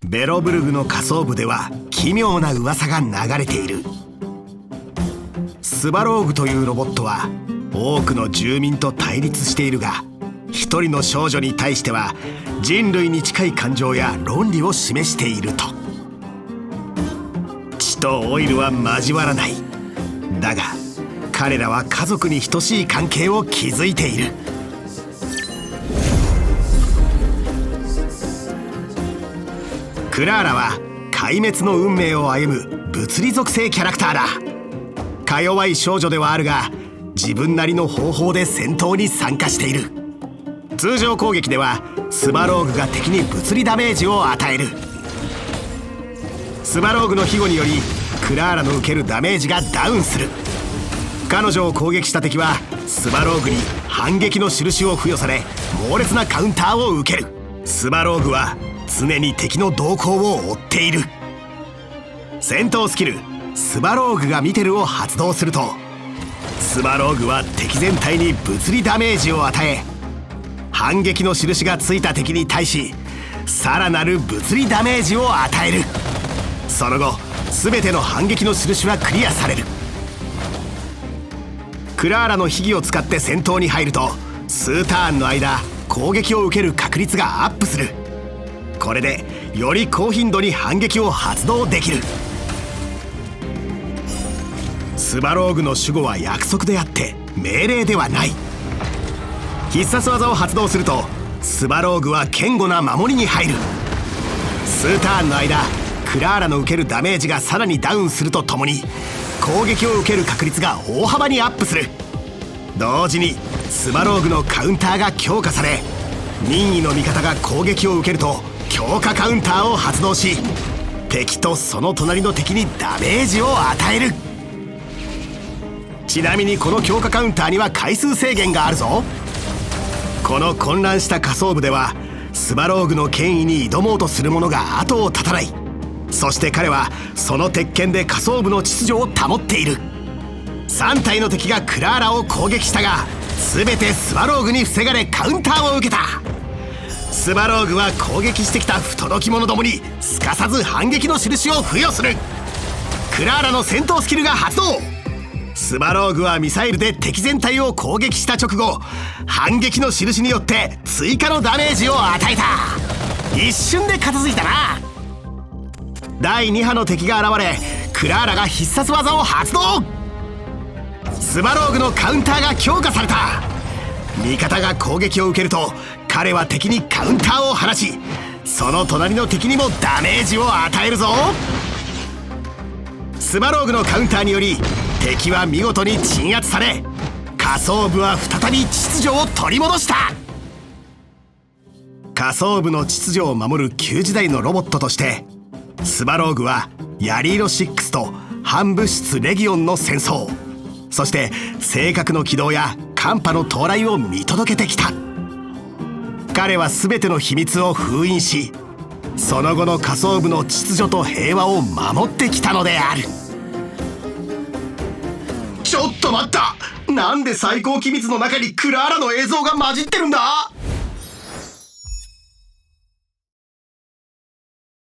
ベロブルグの下層部では奇妙な噂が流れている。スバローグというロボットは多くの住民と対立しているが、一人の少女に対しては人類に近い感情や論理を示していると。血とオイルは交わらない。だが彼らは家族に等しい関係を築いている。クラーラは壊滅の運命を歩む物理属性キャラクターだ。か弱い少女ではあるが、自分なりの方法で戦闘に参加している。通常攻撃ではスバローグが敵に物理ダメージを与える。スバローグの庇護によりクラーラの受けるダメージがダウンする。彼女を攻撃した敵はスバローグに反撃の印を付与され、猛烈なカウンターを受ける。スバローグは常に敵の動向を追っている。戦闘スキルスバローグが見てるを発動すると、スバローグは敵全体に物理ダメージを与え、反撃の印がついた敵に対しさらなる物理ダメージを与える。その後全ての反撃の印はクリアされる。クラーラの秘技を使って戦闘に入ると、数ターンの間攻撃を受ける確率がアップする。これでより高頻度に反撃を発動できる。スバローグの守護は約束であって命令ではない。必殺技を発動するとスバローグは堅固な守りに入る。数ターンの間クラーラの受けるダメージがさらにダウンするとともに、攻撃を受ける確率が大幅にアップする。同時にスバローグのカウンターが強化され、任意の味方が攻撃を受けると強化カウンターを発動し、敵とその隣の敵にダメージを与える。ちなみにこの強化カウンターには回数制限があるぞ。この混乱した下層部ではスバローグの権威に挑もうとする者が後を絶たない。そして彼はその鉄拳で下層部の秩序を保っている。3体の敵がクラーラを攻撃したが、全てスバローグに防がれカウンターを受けた。スバローグは攻撃してきた不届き者どもにすかさず反撃の印を付与する。クラーラの戦闘スキルが発動。スバローグはミサイルで敵全体を攻撃した直後、反撃の印によって追加のダメージを与えた。一瞬で片付いたな。第2波の敵が現れ、クラーラが必殺技を発動。スバローグのカウンターが強化された。味方が攻撃を受けると彼は敵にカウンターを放ち、その隣の敵にもダメージを与えるぞ。スバローグのカウンターにより敵は見事に鎮圧され、下層部は再び秩序を取り戻した。下層部の秩序を守る旧時代のロボットとして、スバローグはヤリーロ6と反物質レギオンの戦争、そして正確の軌道や寒波の到来を見届けてきた。彼は全ての秘密を封印し、その後の下層部の秩序と平和を守ってきたのである。ちょっと待った、なんで最高機密の中にクラーラの映像が混じってるんだ。